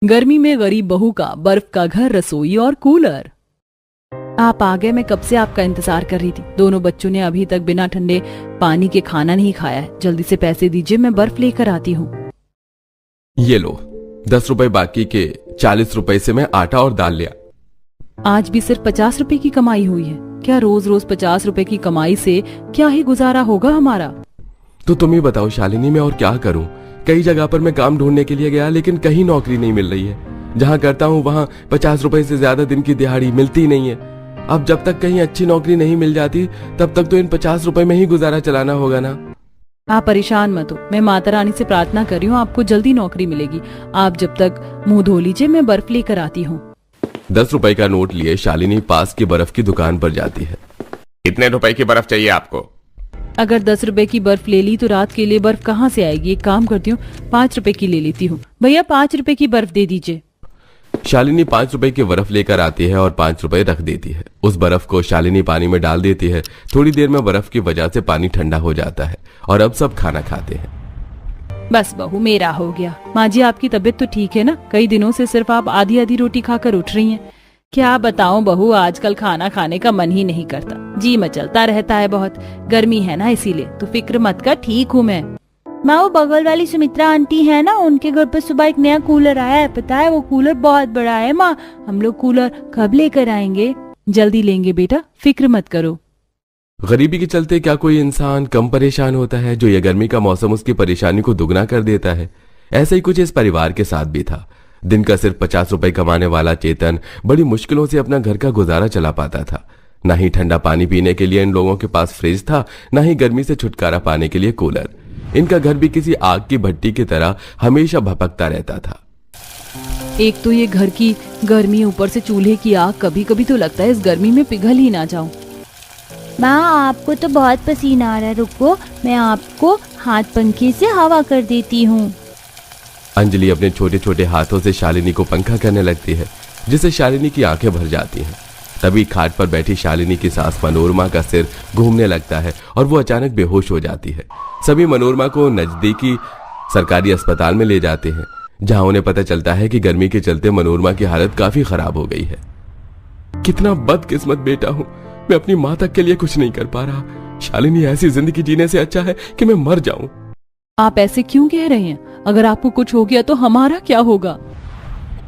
गर्मी में गरीब बहू का बर्फ का घर, रसोई और कूलर। आप आ गए, मैं कब से आपका इंतजार कर रही थी। दोनों बच्चों ने अभी तक बिना ठंडे पानी के खाना नहीं खाया है। जल्दी से पैसे दीजिए, मैं बर्फ लेकर आती हूँ। ये लो, 10 रुपए बाकी के 40 रुपए से मैं आटा और दाल लिया। आज भी सिर्फ 50 रुपए की कमाई हुई है। क्या रोज रोज 50 रुपए की कमाई से क्या ही गुजारा होगा हमारा। तो तुम ही बताओ शालिनी, मैं और क्या करूं। कई जगह पर मैं काम ढूंढने के लिए गया, लेकिन कहीं नौकरी नहीं मिल रही है। जहां करता हूं वहां 50 रुपए से ज्यादा दिन की दिहाड़ी मिलती नहीं है। अब जब तक कहीं अच्छी नौकरी नहीं मिल जाती, तब तक तो इन 50 रुपए में ही गुजारा चलाना होगा ना। आप परेशान मत हो, मैं माता रानी से प्रार्थना कर रही हूँ, आपको जल्दी नौकरी मिलेगी। आप जब तक मुंह धो लीजिए, मैं बर्फ लेकर आती हूँ। 10 रुपए का नोट लिए शालिनी पास की बर्फ की दुकान पर जाती है। कितने रुपए की बर्फ चाहिए आपको? अगर 10 रुपए की बर्फ ले ली तो रात के लिए बर्फ कहाँ से आएगी। एक काम करती हूँ, 5 रुपए की ले लेती हूँ। भैया 5 रुपए की बर्फ दे दीजिए। शालिनी 5 रुपए की बर्फ लेकर आती है और 5 रुपए रख देती है। उस बर्फ को शालिनी पानी में डाल देती है। थोड़ी देर में बर्फ की वजह से पानी ठंडा हो जाता है और अब सब खाना खाते हैं। बस बहू, मेरा हो गया। माँ जी, आपकी तबीयत तो ठीक है ना? कई दिनों से सिर्फ आप आधी आधी रोटी खाकर उठ रही हैं। क्या बताऊं बहू, आजकल खाना खाने का मन ही नहीं करता। जी मचलता रहता है बहुत। गर्मी है ना, इसीलिए। तो फिक्र मत कर, ठीक हूँ मैं। माँ, वो बगल वाली सुमित्रा आंटी है ना, उनके घर पर सुबह एक नया कूलर आया है। पता है, वो कूलर बहुत बड़ा है। माँ, हम लोग कूलर कब लेकर आएंगे? जल्दी लेंगे बेटा, फिक्र मत करो। गरीबी के चलते क्या कोई इंसान कम परेशान होता है? जो ये गर्मी का मौसम उसकी परेशानी को दुगना कर देता है। ऐसा ही कुछ इस परिवार के साथ भी था। दिन का सिर्फ 50 रुपए कमाने वाला चेतन बड़ी मुश्किलों से अपना घर का गुजारा चला पाता था। ना ही ठंडा पानी पीने के लिए इन लोगों के पास फ्रिज था, ना ही गर्मी से छुटकारा पाने के लिए कूलर। इनका घर भी किसी आग की भट्टी की तरह हमेशा भपकता रहता था। एक तो ये घर की गर्मी, ऊपर से चूल्हे की आग। कभी कभी तो लगता है इस गर्मी में पिघल ही ना जाऊं। माँ, आपको तो बहुत पसीना आ रहा है। रुको, मैं आपको हाथ पंखे से हवा कर देती हूँ। अंजलि अपने छोटे छोटे हाथों से शालिनी को पंखा करने लगती है, जिससे शालिनी की आंखें भर जाती हैं। तभी खाट पर बैठी शालिनी की सास मनोरमा का सिर घूमने लगता है और वो अचानक बेहोश हो जाती है। सभी मनोरमा को नजदीकी सरकारी अस्पताल में ले जाते हैं, जहां उन्हें पता चलता है कि गर्मी के चलते मनोरमा की हालत काफी खराब हो गई है। कितना बदकिस्मत बेटा हूं, मैं अपनी माँ तक के लिए कुछ नहीं कर पा रहा। शालिनी, ऐसी जिंदगी जीने से अच्छा है कि मैं मर जाऊं। आप ऐसे क्यों कह रहे हैं? अगर आपको कुछ हो गया तो हमारा क्या होगा?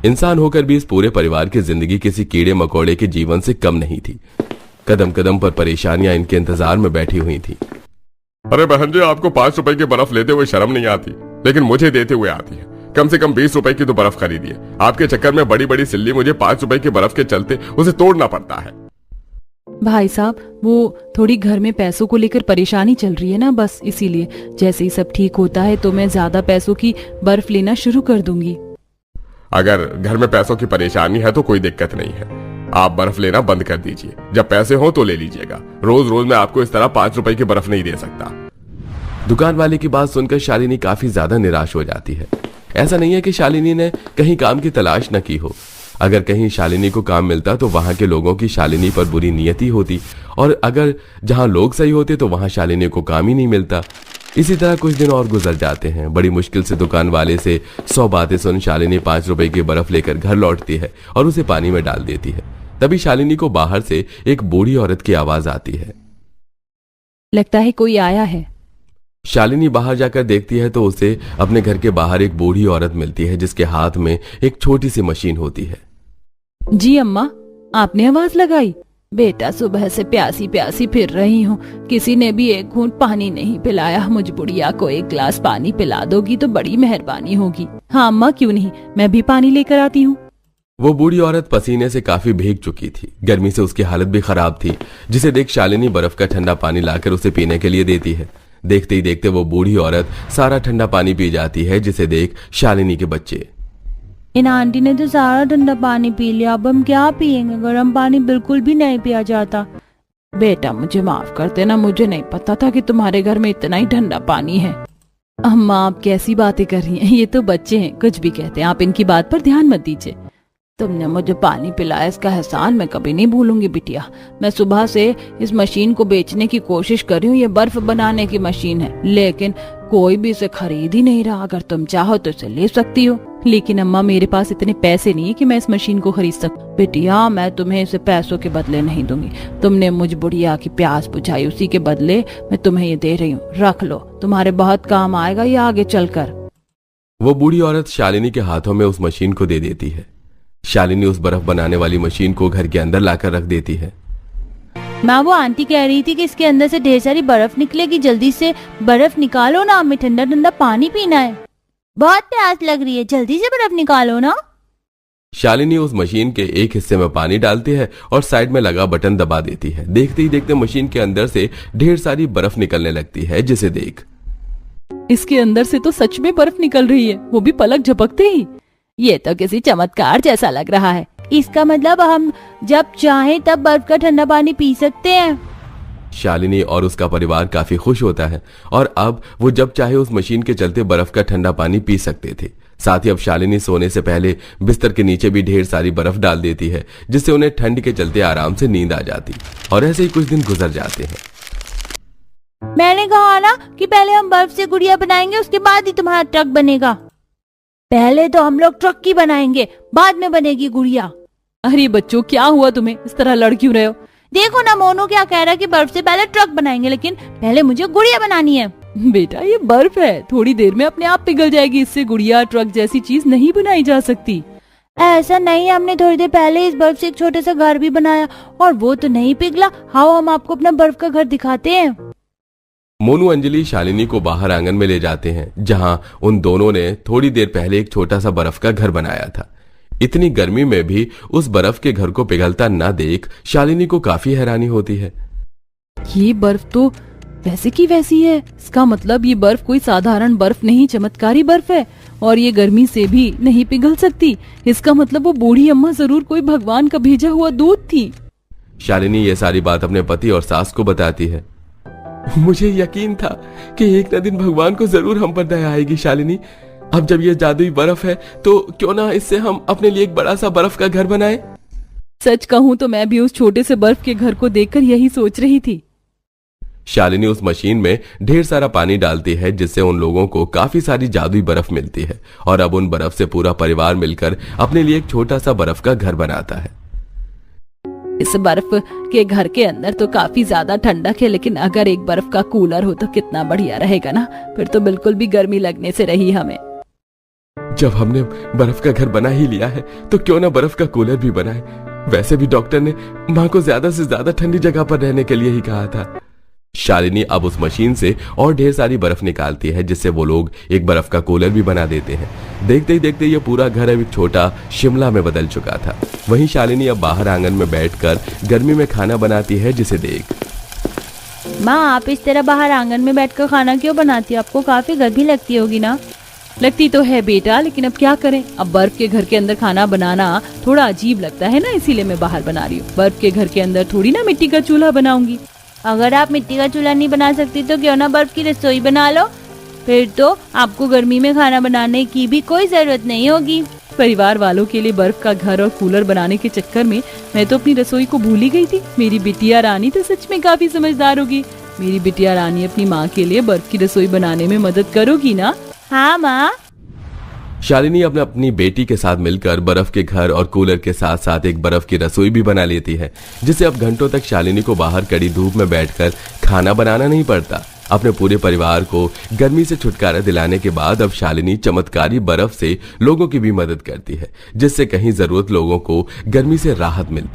इंसान होकर भी इस पूरे परिवार की जिंदगी किसी कीड़े मकोड़े के जीवन से कम नहीं थी। कदम कदम पर परेशानियां इनके इंतजार में बैठी हुई थी। अरे बहन जी, आपको 5 रुपए की बर्फ लेते हुए शर्म नहीं आती, लेकिन मुझे देते हुए आती है। कम से कम 20 रुपए की तो बर्फ खरीदिए। आपके चक्कर में बड़ी बड़ी सिल्ली मुझे 5 रुपए की बर्फ के चलते उसे तोड़ना पड़ता है। भाई साहब, वो थोड़ी घर में पैसों को लेकर परेशानी चल रही है ना, बस इसीलिए। जैसे ही सब ठीक होता है तो मैं ज्यादा पैसों की बर्फ लेना शुरू कर दूंगी। अगर घर में पैसों की परेशानी है तो कोई दिक्कत नहीं है, आप बर्फ लेना बंद कर दीजिए। जब पैसे हो तो ले लीजिएगा। रोज रोज मैं आपको इस तरह 5 रुपए की बर्फ नहीं दे सकता। दुकान वाले की बात सुनकर शालिनी काफी ज्यादा निराश हो जाती है। ऐसा नहीं है कि शालिनी ने कहीं काम की तलाश न की हो। अगर कहीं शालिनी को काम मिलता तो वहां के लोगों की शालिनी पर बुरी नियति होती, और अगर जहां लोग सही होते तो वहां शालिनी को काम ही नहीं मिलता। इसी तरह कुछ दिन और गुजर जाते हैं। बड़ी मुश्किल से दुकान वाले से 100 बातें सुन शालिनी 5 रुपए की बर्फ लेकर घर लौटती है और उसे पानी में डाल देती है। तभी शालिनी को बाहर से एक बूढ़ी औरत की आवाज आती है। लगता है कोई आया है। शालिनी बाहर जाकर देखती है तो उसे अपने घर के बाहर एक बूढ़ी औरत मिलती है, जिसके हाथ में एक छोटी सी मशीन होती है। जी अम्मा, आपने आवाज लगाई? बेटा, सुबह से प्यासी प्यासी फिर रही हूँ, किसी ने भी एक घूंट पानी नहीं पिलाया। मुझ बुढ़िया को एक गिलास पानी पिला दोगी तो बड़ी मेहरबानी होगी। हाँ अम्मा, क्यों नहीं, मैं भी पानी लेकर आती हूँ। वो बूढ़ी औरत पसीने से काफी भीग चुकी थी। गर्मी से उसकी हालत भी खराब थी, जिसे देख शालिनी बर्फ का ठंडा पानी लाकर उसे पीने के लिए देती है। देखते ही देखते वो बूढ़ी औरत सारा ठंडा पानी पी जाती है, जिसे देख शालिनी के बच्चे, इन आंटी ने तो सारा ठंडा पानी पी लिया, अब हम क्या पियेंगे? गर्म पानी बिल्कुल भी नहीं पिया जाता। बेटा, मुझे माफ कर देना, मुझे नहीं पता था कि तुम्हारे घर में इतना ही ठंडा पानी है। अम्मा, आप कैसी बातें कर रही हैं? ये तो बच्चे हैं, कुछ भी कहते हैं। आप इनकी बात पर ध्यान मत दीजिए। तुमने मुझे पानी पिलाया, इसका एहसान मैं कभी नहीं भूलूंगी बिटिया। मैं सुबह से इस मशीन को बेचने की कोशिश कर रही हूँ, ये बर्फ बनाने की मशीन है, लेकिन कोई भी इसे खरीद ही नहीं रहा। अगर तुम चाहो तो इसे ले सकती हो। लेकिन अम्मा, मेरे पास इतने पैसे नहीं है कि मैं इस मशीन को खरीद सकूं। बिटिया, मैं तुम्हें इसे पैसों के बदले नहीं दूंगी। तुमने मुझ बुढ़िया की प्यास बुझाई, उसी के बदले मैं तुम्हें ये दे रही हूँ। रख लो, तुम्हारे बहुत काम आएगा ये आगे चलकर। वो बूढ़ी औरत शालिनी के हाथों में उस मशीन को दे देती है। शालिनी उस बर्फ बनाने वाली मशीन को घर के अंदर लाकर रख देती है। माँ, वो आंटी कह रही थी कि इसके अंदर से ढेर सारी बर्फ निकलेगी, जल्दी से बर्फ निकालो ना, हमें ठंडा ठंडा पानी पीना है। बहुत प्यास लग रही है, जल्दी से बर्फ निकालो ना। शालिनी उस मशीन के एक हिस्से में पानी डालती है और साइड में लगा बटन दबा देती है। देखते ही देखते मशीन के अंदर से ढेर सारी बर्फ निकलने लगती है, जिसे देख इसके अंदर से तो सच में बर्फ निकल रही है, वो भी पलक झपकते ही। ये तो किसी चमत्कार जैसा लग रहा है। इसका मतलब हम जब चाहें तब बर्फ का ठंडा पानी पी सकते हैं। शालिनी और उसका परिवार काफी खुश होता है और अब वो जब चाहे उस मशीन के चलते बर्फ का ठंडा पानी पी सकते थे। साथ ही अब शालिनी सोने से पहले बिस्तर के नीचे भी ढेर सारी बर्फ डाल देती है, जिससे उन्हें ठंड के चलते आराम से नींद आ जाती। और ऐसे ही कुछ दिन गुजर जाते हैं। मैंने कहा ना कि पहले हम बर्फ से गुड़िया बनाएंगे, उसके बाद ही तुम्हारा ट्रक बनेगा। पहले तो हम लोग ट्रक की बनाएंगे, बाद में बनेगी गुड़िया। अरे बच्चों, क्या हुआ तुम्हें? इस तरह लड़ क्यों रहे हो? देखो ना, मोनू क्या कह रहा है कि बर्फ से पहले ट्रक बनाएंगे, लेकिन पहले मुझे गुड़िया बनानी है। बेटा, ये बर्फ है, थोड़ी देर में अपने आप पिघल जाएगी। इससे गुड़िया ट्रक जैसी चीज नहीं बनाई जा सकती। ऐसा नहीं, हमने थोड़ी देर पहले इस बर्फ से एक छोटा सा घर भी बनाया और वो तो नहीं पिघला। आओ हम आपको अपना बर्फ का घर दिखाते हैं। मोनू अंजलि शालिनी को बाहर आंगन में ले जाते हैं, जहां उन दोनों ने थोड़ी देर पहले एक छोटा सा बर्फ का घर बनाया था। इतनी गर्मी में भी उस बर्फ के घर को पिघलता न देख शालिनी को काफी हैरानी होती है। ये बर्फ तो वैसे की वैसी है। इसका मतलब ये बर्फ कोई साधारण बर्फ नहीं, चमत्कारी बर्फ है और ये गर्मी से भी नहीं पिघल सकती। इसका मतलब वो बूढ़ी अम्मा जरूर कोई भगवान का भेजा हुआ दूत थी। शालिनी ये सारी बात अपने पति और सास को बताती है। मुझे यकीन था कि एक न दिन भगवान को जरूर हम पर दया आएगी शालिनी। अब जब ये जादुई बर्फ है तो क्यों ना इससे हम अपने लिए एक बड़ा सा बर्फ का घर बनाएं। सच कहूँ तो मैं भी उस छोटे से बर्फ के घर को देखकर यही सोच रही थी। शालिनी उस मशीन में ढेर सारा पानी डालती है, जिससे उन लोगों को काफी सारी जादुई बर्फ मिलती है और अब उन बर्फ से पूरा परिवार मिलकर अपने लिए एक छोटा सा बर्फ का घर बनाता है। इस बर्फ के घर के अंदर तो काफी ज्यादा ठंडक है, लेकिन अगर एक बर्फ का कूलर हो तो कितना बढ़िया रहेगा ना। फिर तो बिल्कुल भी गर्मी लगने से रही हमें। जब हमने बर्फ का घर बना ही लिया है तो क्यों ना बर्फ का कूलर भी बनाए। वैसे भी डॉक्टर ने माँ को ज्यादा से ज्यादा ठंडी जगह पर रहने के लिए ही कहा था। शालिनी अब उस मशीन से और ढेर सारी बर्फ निकालती है, जिससे वो लोग एक बर्फ का कूलर भी बना देते हैं। देखते ही देखते ये पूरा घर अब एक छोटा शिमला में बदल चुका था। वहीं शालिनी अब बाहर आंगन में बैठकर गर्मी में खाना बनाती है, जिसे देख माँ, आप इस तरह बाहर आंगन में बैठकर खाना क्यों बनाती है? आपको काफी गर्मी लगती होगी ना। लगती तो है बेटा, लेकिन अब क्या करें। अब बर्फ के घर के अंदर खाना बनाना थोड़ा अजीब लगता है ना, इसीलिए मैं बाहर बना रही हूँ। बर्फ के घर के अंदर थोड़ी ना मिट्टी का चूल्हा बनाऊंगी। अगर आप मिट्टी का चूल्हा नहीं बना सकती तो क्यों ना बर्फ की रसोई बना लो, फिर तो आपको गर्मी में खाना बनाने की भी कोई जरूरत नहीं होगी। परिवार वालों के लिए बर्फ का घर और कूलर बनाने के चक्कर में मैं तो अपनी रसोई को भूल ही गई थी। मेरी बिटिया रानी तो सच में काफी समझदार होगी। मेरी बिटिया रानी अपनी माँ के लिए बर्फ की रसोई बनाने में मदद करोगी ना? हाँ माँ। शालिनी अपनी बेटी के साथ मिलकर बर्फ के घर और कूलर के साथ साथ एक बर्फ की रसोई भी बना लेती है, जिससे अब घंटों तक शालिनी को बाहर कड़ी धूप में बैठकर खाना बनाना नहीं पड़ता। अपने पूरे परिवार को गर्मी से छुटकारा दिलाने के बाद अब शालिनी चमत्कारी बर्फ से लोगों की भी मदद करती है, जिससे कहीं जरूरत लोगों को गर्मी से राहत मिलती।